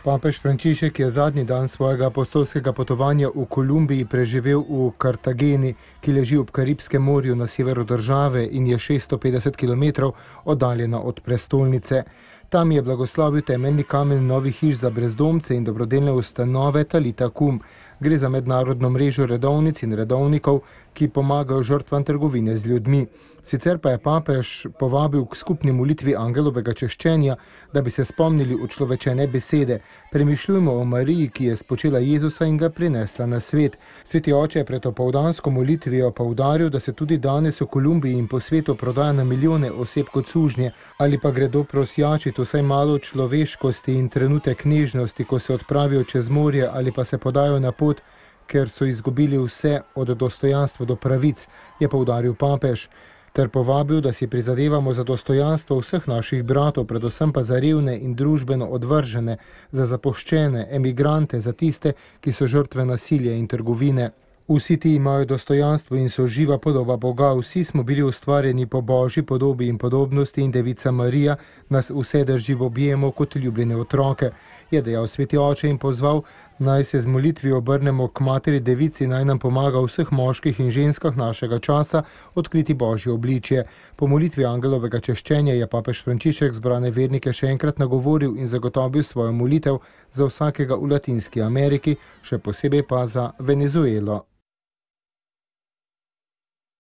Papež Frančišek je zadnji dan svojega apostolskega potovanja v Kolumbiji preživel v Kartageni, ki leži ob Karibskem morju na severu države in je 650 km oddaljena od prestolnice. Tam je blagoslovil temeljni kamen novih hiš za brezdomce in dobrodelne ustanove Talita Kum. Gre za mednarodno mrežo redovnic in redovnikov, ki pomagajo žrtvam trgovine z ljudmi. Sicer pa je papež povabil k skupni molitvi angelovega češčenja, da bi se spomnili učlovečene besede. Premišljujmo o Mariji, ki je spočela Jezusa in ga prinesla na svet. Sveti oče je pred opoldansko molitvijo poudaril, da se tudi danes v Kolumbiji in po svetu prodaja na milijone oseb kot sužnje, ali pa gredo prosjačiti vsaj malo človeškosti in trenutek nežnosti, ko se odpravijo čez morje ali pa se podajo na pot, ker so izgubili vse od dostojanstva do pravic, je poudaril papež, ter povabil, da si prizadevamo za dostojanstvo vseh naših bratov, predvsem pa za revne in družbeno odvržene, za zapuščene, emigrante, za tiste, ki so žrtve nasilja in trgovine. Vsi ti imajo dostojanstvo in so živa podoba Boga, vsi smo bili ustvarjeni po Božji podobi in podobnosti in Devica Marija nas vse drži v objemu kot ljubljene otroke, je dejal sveti oče in pozval, naj se z molitvijo obrnemo k materi Devici, naj nam pomaga v vseh moških in ženskah našega časa odkriti Božje obličje. Po molitvi angelovega češčenja je papež Frančišek zbrane vernike še enkrat nagovoril in zagotovil svojo molitev za vsakega v Latinski Ameriki, še posebej pa za Venezuelo.